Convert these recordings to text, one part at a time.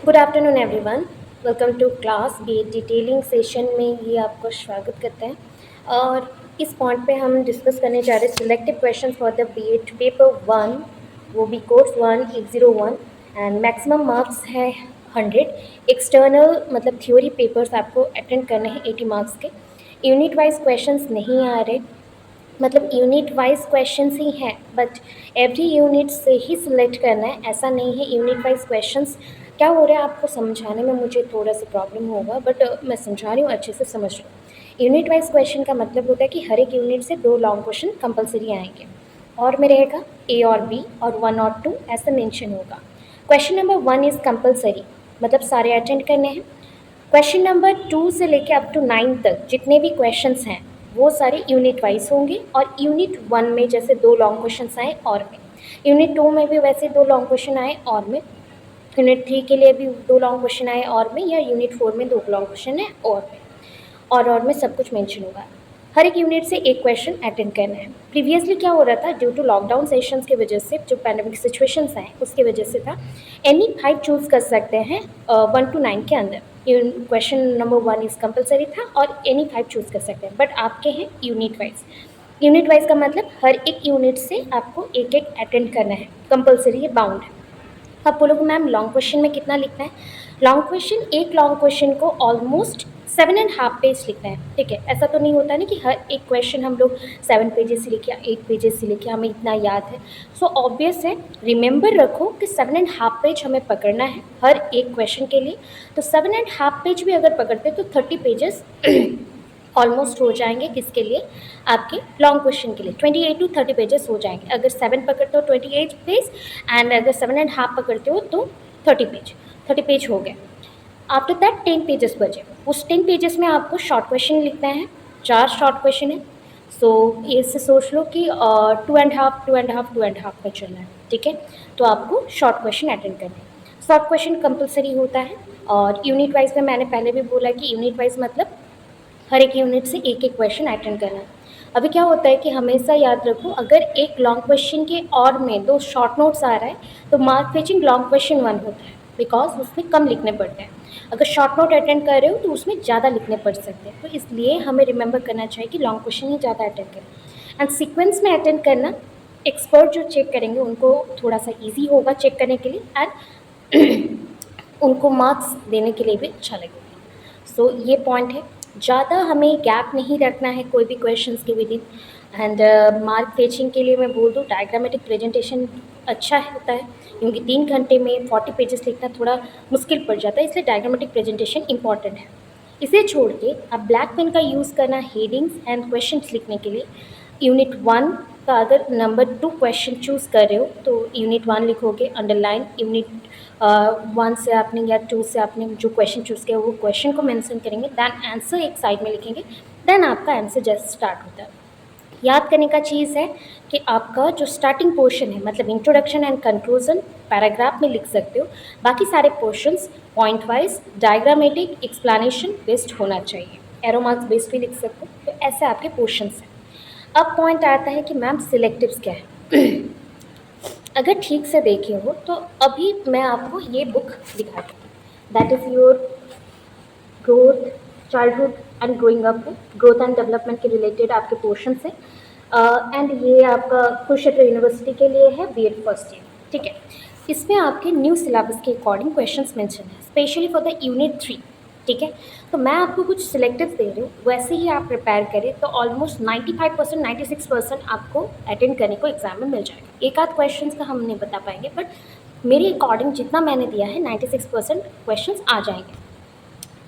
Good afternoon everyone. Welcome to class B detailing session में ये आपका स्वागत करते हैं। और इस पॉइंट पे हम डिस्कस करने जा रहे हैं selective question for the B Ed paper 1, वो भी कोर्स 1 101 एंड मैक्सिमम मार्क्स है 100। एक्सटर्नल मतलब थ्योरी पेपर्स आपको अटेंड करने हैं 80 मार्क्स के। यूनिट वाइज क्वेश्चंस नहीं आ रहे, मतलब यूनिट वाइज क्वेश्चंस ही हैं, बट एवरी यूनिट से ही सिलेक्ट करना है, ऐसा नहीं है। यूनिट वाइज क्वेश्चंस क्या हो रहा है आपको समझाने में मुझे थोड़ा सा प्रॉब्लम होगा, बट मैं समझा रही हूँ, अच्छे से समझ लो। यूनिट वाइज क्वेश्चन का मतलब होता है कि हर एक यूनिट से 2 लॉन्ग क्वेश्चन कंपलसरी आएंगे, और में रहेगा ए और बी और 1 और 2 ऐसा मेंशन होगा। क्वेश्चन नंबर 1 इज़ कंपलसरी, मतलब सारे अटेंड करने हैं। क्वेश्चन नंबर 2 से लेकर अप टू 9 तक जितने भी क्वेश्चंस हैं वो सारे यूनिट वाइज होंगे, और यूनिट 1 में जैसे 2 लॉन्ग क्वेश्चंस आए और में, यूनिट 2 में भी वैसे 2 लॉन्ग क्वेश्चन आए और में, यूनिट 3 के लिए भी 2 लॉन्ग क्वेश्चन आए और में, या यूनिट 4 में 2 लॉन्ग क्वेश्चन है और में, और में सब कुछ मेंशन होगा। हर एक यूनिट से एक क्वेश्चन अटेंड करना है। प्रीवियसली क्या हो रहा था, ड्यू टू लॉकडाउन सेशंस की वजह से, जो पैंडेमिक सिचुएशंस हैं उसकी वजह से था, एनी 5 चूज़ कर सकते हैं 1 to 9 के अंदर। क्वेश्चन नंबर 1 इज़ कंपलसरी था और एनी 5 चूज़ कर सकते हैं, बट आपके हैं यूनिट वाइज। यूनिट वाइज का मतलब हर एक यूनिट से आपको एक एक अटेंड करना है, कंपलसरी है, बाउंड है। अब बोलोगे मैम लॉन्ग क्वेश्चन में कितना लिखना है? लॉन्ग क्वेश्चन, एक लॉन्ग क्वेश्चन को ऑलमोस्ट 7.5 पेज लिखना है, ठीक है। ऐसा तो नहीं होता ना कि हर एक क्वेश्चन हम लोग 7 पेजेस से लिखे या 8 पेजेस से लिखे, हमें इतना याद है। सो ऑब्वियस है, रिमेंबर रखो कि 7.5 पेज हमें पकड़ना है हर एक क्वेश्चन के लिए। तो 7.5 पेज भी अगर पकड़ते तो 30 पेजेस ऑलमोस्ट हो जाएंगे, किसके लिए? आपके लॉन्ग क्वेश्चन के लिए 28 to 30 पेजेस हो जाएंगे। अगर 7 पकड़ते हो 28 पेज, एंड अगर 7.5 पकड़ते हो तो 30 पेज हो गए। आफ्टर दैट 10 पेजेस बचे। उस 10 पेजेस में आपको शॉर्ट क्वेश्चन लिखना है, 4 शॉर्ट क्वेश्चन है। सो इससे सोच लो कि 2.5 पे चलना है, ठीक है। तो आपको शॉर्ट क्वेश्चन अटेंड करना है। शॉर्ट क्वेश्चन कंपलसरी होता है, और यूनिट वाइज में मैंने पहले भी बोला कि यूनिट वाइज मतलब हर एक यूनिट से एक एक क्वेश्चन अटेंड करना है। अभी क्या होता है कि हमेशा याद रखो, अगर एक लॉन्ग क्वेश्चन के और में 2 शॉर्ट नोट्स आ रहा है तो मार्क फेचिंग लॉन्ग क्वेश्चन 1 होता है, बिकॉज उसमें कम लिखने पड़ते हैं। अगर शॉर्ट नोट अटेंड कर रहे हो तो उसमें ज़्यादा लिखने पड़ सकते हैं, तो इसलिए हमें रिमेंबर करना चाहिए कि लॉन्ग क्वेश्चन ही ज़्यादा अटेंड करें। एंड सीक्वेंस में अटेंड करना, एक्सपर्ट जो चेक करेंगे उनको थोड़ा सा ईजी होगा चेक करने के लिए, एंड उनको मार्क्स देने के लिए भी अच्छा लगेगा। सो ये पॉइंट है, ज़्यादा हमें गैप नहीं रखना है कोई भी क्वेश्चंस के with in. And mark fetching के लिए मैं बोल दूँ, डायग्रामेटिक प्रेजेंटेशन अच्छा होता है, क्योंकि 3 घंटे में 40 पेजेस लिखना थोड़ा मुश्किल पड़ जाता है, इसलिए डायग्रामेटिक प्रेजेंटेशन इंपॉर्टेंट है। इसे छोड़ के आप ब्लैक पेन का यूज़ करना हेडिंग्स एंड क्वेश्चंस लिखने के लिए। यूनिट 1 का अगर नंबर 2 क्वेश्चन चूज़ कर रहे हो तो यूनिट 1 लिखोगे अंडरलाइन, यूनिट 1 से आपने या 2 से आपने जो क्वेश्चन चूज़ किया वो क्वेश्चन को मेंशन करेंगे, देन आंसर एक साइड में लिखेंगे, देन आपका आंसर जस्ट स्टार्ट होता है। याद करने का चीज़ है कि आपका जो स्टार्टिंग पोर्शन है, मतलब इंट्रोडक्शन एंड कंक्लूजन पैराग्राफ में लिख सकते हो, बाकी सारे portions point wise diagrammatic explanation based होना चाहिए, एरो मार्क्स बेस्ड भी लिख सकते हो। तो ऐसे आपके पोर्शंस हैं। अब पॉइंट आता है कि मैम सिलेक्टिव्स क्या है। अगर ठीक से देखे हो तो अभी मैं आपको ये बुक दिखाती हूँ, that is your growth childhood and growing up, growth and development के रिलेटेड आपके पोर्शन से। एंड ये आपका कुरुक्षेत्र यूनिवर्सिटी के लिए है, बीएड फर्स्ट ईयर, ठीक है। इसमें आपके न्यू सिलेबस के अकॉर्डिंग क्वेश्चंस मेंशन है, स्पेशली फॉर द यूनिट 3, ठीक है। तो मैं आपको कुछ सिलेक्टिव दे रही हूँ, वैसे ही आप प्रिपेयर करें तो ऑलमोस्ट 95% 96% आपको अटेंड करने को एग्जाम में मिल जाएगा। एक आध क्वेश्चंस का हम नहीं बता पाएंगे, बट मेरे अकॉर्डिंग जितना मैंने दिया है 96% क्वेश्चंस आ जाएंगे,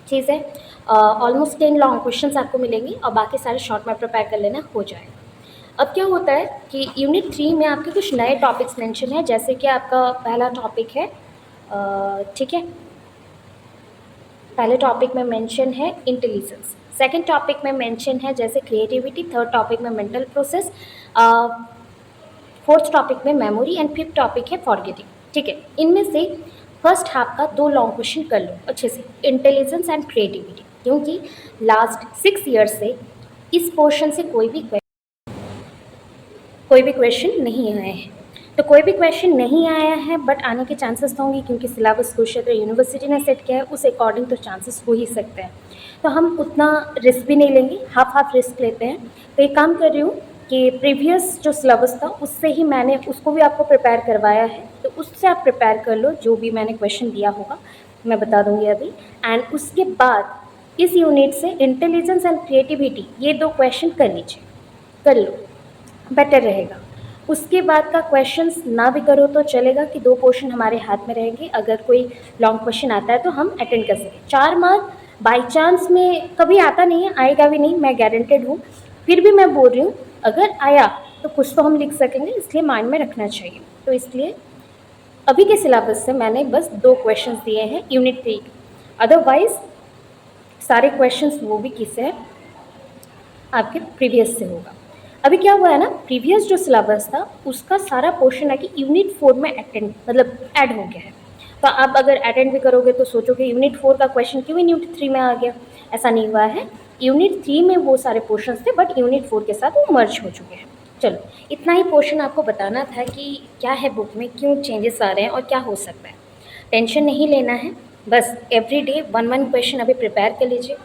चीज़ है। ऑलमोस्ट 10 लॉन्ग क्वेश्चंस आपको मिलेंगे और बाकी सारे शॉर्ट में प्रिपेयर कर लेना हो जाएगा। अब क्या होता है कि यूनिट 3 में आपके कुछ नए टॉपिक्स मेंशन है, जैसे कि आपका पहला टॉपिक है, ठीक है, पहले टॉपिक में मेंशन है इंटेलिजेंस, सेकंड टॉपिक में मेंशन है जैसे क्रिएटिविटी, थर्ड टॉपिक में मेंटल प्रोसेस, फोर्थ टॉपिक में मेमोरी, एंड फिफ्थ टॉपिक है फॉरगेटिंग, ठीक है। इनमें से फर्स्ट हाफ का 2 लॉन्ग क्वेश्चन कर लो अच्छे से, इंटेलिजेंस एंड क्रिएटिविटी, क्योंकि लास्ट 6 ईयर्स से इस पोर्शन से कोई भी क्वेश्चन नहीं आए हैं। तो कोई भी क्वेश्चन नहीं आया है बट आने के चांसेस तो होंगे, क्योंकि सिलेबस कुरुक्षेत्र यूनिवर्सिटी ने सेट किया है, उस अकॉर्डिंग तो चांसेस हो ही सकते हैं। तो हम उतना रिस्क भी नहीं लेंगे, हाफ रिस्क लेते हैं। तो एक काम कर रही हूँ कि प्रीवियस जो सिलेबस था उससे ही मैंने उसको भी आपको प्रिपेयर करवाया है, तो उससे आप प्रिपेयर कर लो, जो भी मैंने क्वेश्चन दिया होगा मैं बता दूंगी अभी। एंड उसके बाद इस यूनिट से इंटेलिजेंस एंड क्रिएटिविटी ये 2 क्वेश्चन कर लीजिए, कर लो, बेटर रहेगा। उसके बाद का क्वेश्चंस ना भी करो तो चलेगा कि 2 पोर्शन हमारे हाथ में रहेंगे, अगर कोई लॉन्ग क्वेश्चन आता है तो हम अटेंड कर सकें। 4 मार्क बाई चांस में कभी आता नहीं है, आएगा भी नहीं, मैं गारंटेड हूँ। फिर भी मैं बोल रही हूँ अगर आया तो कुछ तो हम लिख सकेंगे, इसलिए माइंड में रखना चाहिए। तो इसलिए अभी के सिलेबस से मैंने बस 2 क्वेश्चंस दिए हैं यूनिट 3 के, अदरवाइज सारे क्वेश्चंस वो भी किससे है, आपके प्रीवियस से होगा। अभी क्या हुआ है ना, प्रीवियस जो सिलेबस था उसका सारा पोर्शन है कि यूनिट 4 में अटेंड मतलब ऐड हो गया है। तो आप अगर अटेंड भी करोगे तो सोचोगे यूनिट 4 का क्वेश्चन क्यों यूनिट 3 में आ गया, ऐसा नहीं हुआ है। यूनिट 3 में वो सारे पोर्शन थे बट यूनिट 4 के साथ वो मर्ज हो चुके हैं। चलो, इतना ही पोर्शन आपको बताना था कि क्या है बुक में, क्यों चेंजेस आ रहे हैं और क्या हो सकता है। टेंशन नहीं लेना है, बस एवरी डे 1 क्वेश्चन अभी प्रिपेयर कर लीजिए।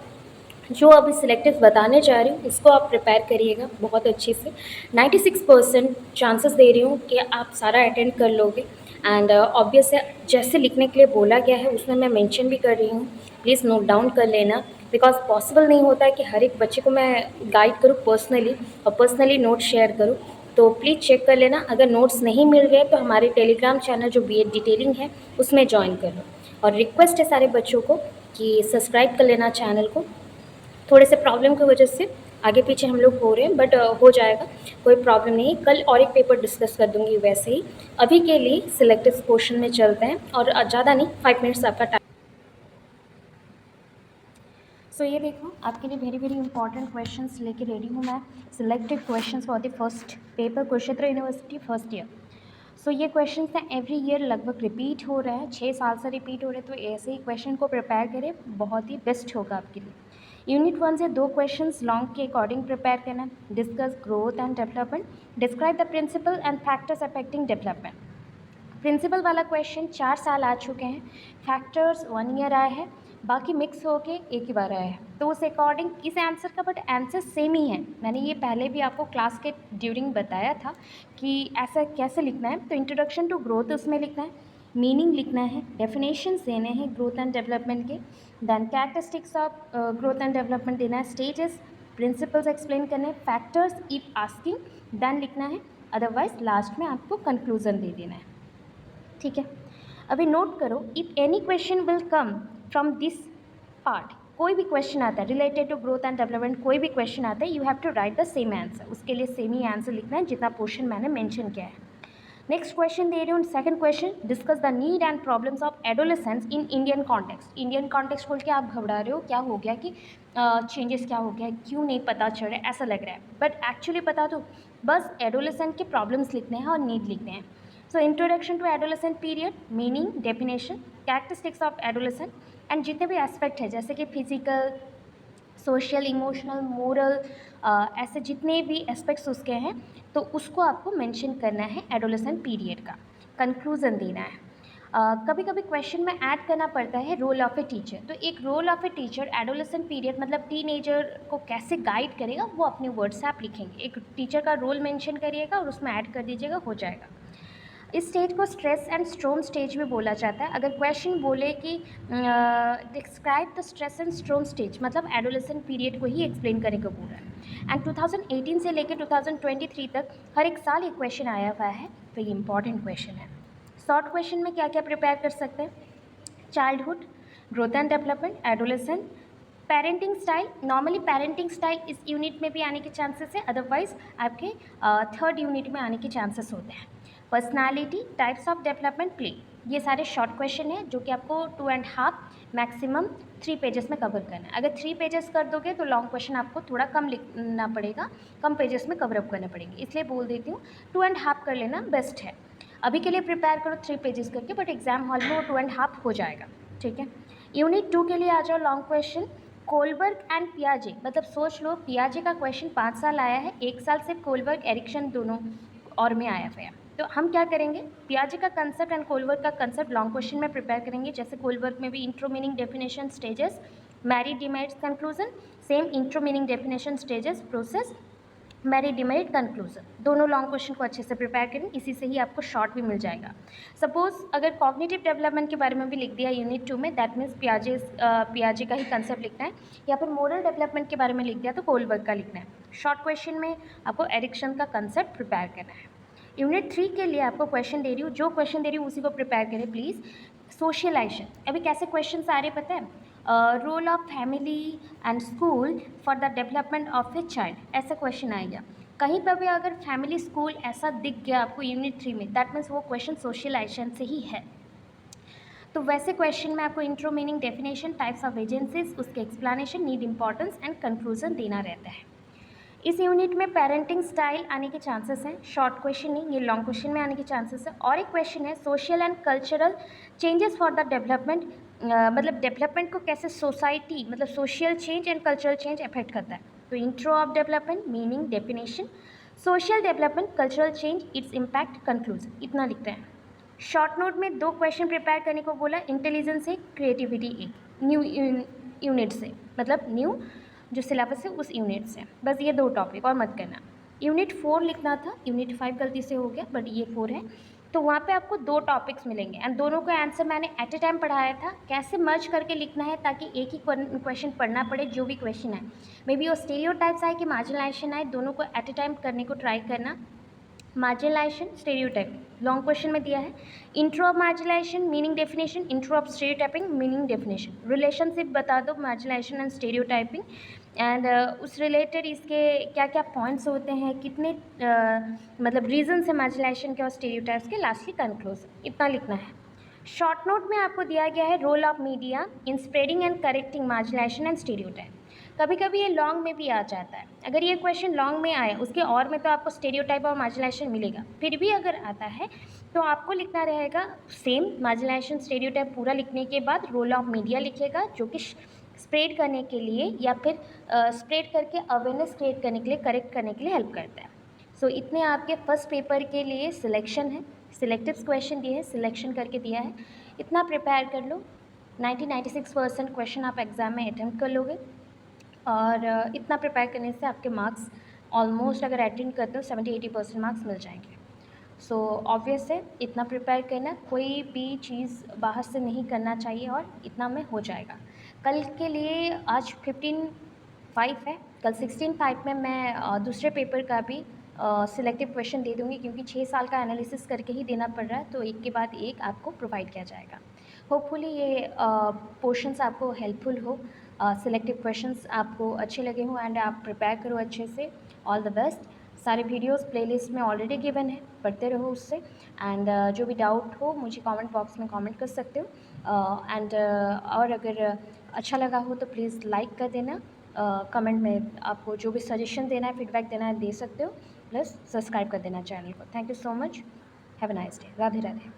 जो अभी सिलेक्टिव बताने जा रही हूँ उसको आप प्रिपेयर करिएगा बहुत अच्छे से। 96% चांसेस दे रही हूँ कि आप सारा अटेंड कर लोगे। एंड ऑब्वियस है, जैसे लिखने के लिए बोला गया है उसमें मैं मेंशन भी कर रही हूँ, प्लीज़ नोट डाउन कर लेना। बिकॉज पॉसिबल नहीं होता है कि हर एक बच्चे को मैं गाइड करूँ पर्सनली और पर्सनली नोट शेयर करूँ। तो प्लीज़ चेक कर लेना, अगर नोट्स नहीं मिल रहे तो हमारे टेलीग्राम चैनल जो बीएड डिटेलिंग है उसमें ज्वाइन कर लो। और रिक्वेस्ट है सारे बच्चों को कि सब्सक्राइब कर लेना चैनल को। थोड़े से प्रॉब्लम की वजह से आगे पीछे हम लोग हो रहे हैं, बट हो जाएगा, कोई प्रॉब्लम नहीं। कल और एक पेपर डिस्कस कर दूंगी वैसे ही। अभी के लिए सिलेक्टिव पोर्शन में चलते हैं और ज़्यादा नहीं, 5 मिनट्स आपका टाइम। सो ये देखो आपके लिए वेरी वेरी इंपॉर्टेंट क्वेश्चंस लेके रेडी हूँ मैं। Selected questions for the first paper Kurukshetra University first year. So ये क्वेश्चन ना एवरी ईयर लगभग रिपीट हो रहा है, 6 साल से रिपीट हो रहे हैं। तो ऐसे ही क्वेश्चन को प्रिपेयर करें, बहुत ही बेस्ट होगा आपके लिए। यूनिट 1 से 2 क्वेश्चंस लॉन्ग के अकॉर्डिंग प्रिपेयर करना। Discuss growth and development, describe the principle and factors affecting development. Principle वाला क्वेश्चन 4 साल आ चुके हैं, फैक्टर्स 1 ईयर आए हैं, बाकी मिक्स होके एक ही बार आया है। तो उस अकॉर्डिंग इस आंसर का बट आंसर सेम ही है। मैंने ये पहले भी आपको क्लास के ड्यूरिंग बताया था कि ऐसा कैसे लिखना है। तो इंट्रोडक्शन टू ग्रोथ उसमें लिखना है, मीनिंग लिखना है, डेफिनेशंस देने हैं ग्रोथ एंड डेवलपमेंट के, then characteristics of growth and development देना है, स्टेजेस प्रिंसिपल्स एक्सप्लेन करने, फैक्टर्स इफ आस्किंग देन लिखना है, अदरवाइज लास्ट में आपको कंक्लूजन दे देना है। ठीक है, अभी नोट करो, if any question will come from this part, कोई भी क्वेश्चन आता है related to growth and development, कोई भी क्वेश्चन आता है, you have to write the same answer. उसके लिए सेम ही आंसर लिखना है जितना पोर्शन मैंने मेंशन किया है। नेक्स्ट क्वेश्चन दे रही हूँ, second question, discuss the need and problems of adolescence in Indian context. Indian context बोल के आप घबरा रहे हो, क्या हो गया कि चेंजेस क्या हो गया है, क्यों नहीं पता चल रहा है, ऐसा लग रहा है। बट एक्चुअली पता तो, बस एडोलेसेंट के प्रॉब्लम्स लिखने हैं और नीड लिखने हैं। So introduction to adolescent period, meaning, definition, characteristics of adolescent and जितने भी एस्पेक्ट है जैसे कि फिजिकल, सोशल, इमोशनल, मोरल, ऐसे जितने भी एस्पेक्ट्स उसके हैं तो उसको आपको मेंशन करना है एडोलेसेंट पीरियड का, कंक्लूजन देना है। कभी कभी क्वेश्चन में ऐड करना पड़ता है रोल ऑफ ए टीचर। तो एक role of a teacher adolescent period मतलब टीनेजर को कैसे गाइड करेगा वो अपने वर्ड से आप लिखेंगे, एक टीचर का रोल मेंशन करिएगा और उसमें ऐड कर दीजिएगा, हो जाएगा। इस स्टेज को स्ट्रेस एंड स्ट्रोम स्टेज भी बोला जाता है। अगर क्वेश्चन बोले कि describe the stress and स्ट्रोम stage, मतलब एडोलेसेंट पीरियड को ही एक्सप्लेन करने को बोल रहा है। एंड 2018 से लेकर 2023 तक हर एक साल एक क्वेश्चन आया हुआ है, तो ये इंपॉर्टेंट क्वेश्चन है। शॉर्ट क्वेश्चन में क्या क्या प्रिपेयर कर सकते हैं, childhood, growth and development, adolescent, parenting style. Normally parenting style इस यूनिट में भी आने के चांसेस है, अदरवाइज आपके थर्ड यूनिट में आने के चांसेस होते हैं। Personality, types of development, play, ये सारे शॉर्ट क्वेश्चन हैं जो कि आपको 2.5 मैक्सिमम 3 पेजेस में कवर करना है। अगर 3 पेजेस कर दोगे तो लॉन्ग क्वेश्चन आपको थोड़ा कम लिखना पड़ेगा, कम पेजेस में कवर अप करने पड़ेंगे, इसलिए बोल देती हूँ 2.5 कर लेना बेस्ट है। अभी के लिए प्रिपेयर करो 3 पेजेस करके, बट एग्जाम हॉल में वो 2.5 हो जाएगा। ठीक है, यूनिट 2 के लिए आ जाओ, लॉन्ग क्वेश्चन, कोलबर्ग एंड पियाजे, मतलब सोच लो पियाजे का क्वेश्चन 5 साल आया है, 1 साल सिर्फ कोलबर्ग एरिक्सन दोनों और में आया हुआ है। तो हम क्या करेंगे, पियाजे का कंसेप्ट एंड कोलवर्क का कंसेप्ट लॉन्ग क्वेश्चन में प्रिपेयर करेंगे। जैसे कोलवर्क में भी intro meaning definition stages, merit demerits conclusion, same intro meaning definition stages process, merit demerit conclusion, दोनों लॉन्ग क्वेश्चन को अच्छे से प्रिपेयर करें, इसी से ही आपको शॉर्ट भी मिल जाएगा। सपोज अगर कॉग्निटिव डेवलपमेंट के बारे में भी लिख दिया यूनिट 2 में, दैट मीन्स पियाजे का ही कंसेप्ट लिखना है, या फिर मोरल डेवलपमेंट के बारे में लिख दिया तो कोलबर्ग का लिखना है। शॉर्ट क्वेश्चन में आपको एरिक्सन का कंसेप्ट प्रिपेयर करना है। यूनिट 3 के लिए आपको क्वेश्चन दे रही हूँ, जो क्वेश्चन दे रही हूँ उसी को प्रिपेयर करें प्लीज़। सोशलाइजेशन, अभी कैसे क्वेश्चन आ रहे पता है, role of family and school for the development of a child, ऐसा क्वेश्चन आएगा। कहीं पर भी अगर फैमिली स्कूल ऐसा दिख गया आपको यूनिट 3 में, दैट मीन्स वो क्वेश्चन सोशलाइजेशन से ही है। तो वैसे क्वेश्चन में आपको intro meaning definition, types of agencies, उसके explanation, need importance and conclusion देना रहता है। इस यूनिट में पेरेंटिंग स्टाइल आने के चांसेस हैं, शॉर्ट क्वेश्चन नहीं, ये लॉन्ग क्वेश्चन में आने के चांसेस है। और एक क्वेश्चन है social and cultural changes for the development, मतलब डेवलपमेंट को कैसे सोसाइटी, मतलब social change and cultural change affect करता है। तो intro of development, meaning, definition, social development, cultural change, its impact, conclusion, इतना लिखते हैं। शॉर्ट नोट में 2 क्वेश्चन प्रिपेयर करने को बोला, इंटेलिजेंस से, क्रिएटिविटी एक, न्यू यूनिट से, मतलब न्यू जो सिलेबस है उस यूनिट से, बस ये 2 टॉपिक और मत करना। यूनिट 4 लिखना था, यूनिट 5 गलती से हो गया, बट ये 4 है। तो वहाँ पे आपको 2 टॉपिक्स मिलेंगे एंड दोनों का आंसर मैंने एट ए टाइम पढ़ाया था, कैसे मर्ज करके लिखना है ताकि एक ही क्वेश्चन पढ़ना पड़े, जो भी क्वेश्चन है, मे बी वो स्टीरियोटाइप्स आए कि मार्जिनलाइजेशन आए, दोनों को एट ए टाइम करने को ट्राई करना। मार्जिनलाइजेशन, स्टेरियोटाइपिंग, लॉन्ग क्वेश्चन में दिया है। Intro of marginalisation, meaning definition, intro of stereotyping, meaning definition, relationship बता दो मार्जिनलाइजेशन एंड स्टेरियोटाइपिंग, एंड उस रिलेटेड इसके क्या क्या पॉइंट्स होते हैं, कितने मतलब रीजन्स है मार्जिनलाइजेशन के और स्टेरियोटाइप्स के, लास्टली कंक्लूजन, इतना लिखना है। शॉर्ट नोट में आपको दिया गया है role of media in spreading and correcting marginalization and stereotype. कभी कभी ये लॉन्ग में भी आ जाता है, अगर ये क्वेश्चन लॉन्ग में आए उसके और में तो आपको स्टेरियोटाइप और मार्जिनलाइजेशन मिलेगा, फिर भी अगर आता है तो आपको लिखना रहेगा सेम मार्जिनलाइजेशन स्टेरियोटाइप पूरा लिखने के बाद रोल ऑफ मीडिया लिखेगा, जो कि स्प्रेड करने के लिए या फिर स्प्रेड करके अवेयरनेस क्रिएट करने के लिए, करेक्ट करने के लिए हेल्प करता है। सो इतने आपके फर्स्ट पेपर के लिए सिलेक्शन है, सिलेक्टिव क्वेश्चन दिए हैं, सिलेक्शन करके दिया है, इतना प्रिपेयर कर लो। 96% क्वेश्चन आप एग्ज़ाम में अटैम्प्ट कर लोगे और इतना प्रिपेयर करने से आपके मार्क्स ऑलमोस्ट, अगर अटेंड करते हो 70-80% मार्क्स मिल जाएंगे। सो ऑब्वियस है, इतना प्रिपेयर करना, कोई भी चीज़ बाहर से नहीं करना चाहिए और इतना में हो जाएगा। कल के लिए आज 15/5 है, कल 16/5 में मैं दूसरे पेपर का भी सिलेक्टिव क्वेश्चन दे दूँगी, क्योंकि 6 साल का एनालिसिस करके ही देना पड़ रहा है, तो एक के बाद एक आपको प्रोवाइड किया जाएगा। होपफुली ये पोर्शंस आपको हेल्पफुल हो, सिलेक्टिव क्वेश्चंस आपको अच्छे लगे हों एंड आप प्रिपेयर करो अच्छे से। All the best. सारे वीडियोस प्लेलिस्ट में ऑलरेडी गिवन है, पढ़ते रहो उससे, एंड जो भी डाउट हो मुझे कमेंट बॉक्स में कमेंट कर सकते हो, एंड और अगर अच्छा लगा हो तो प्लीज़ लाइक कर देना, कमेंट में आपको जो भी सजेशन देना है, फीडबैक देना है, दे सकते हो, प्लस सब्सक्राइब कर देना चैनल को। Thank you so much, have a nice day, Radhe Radhe.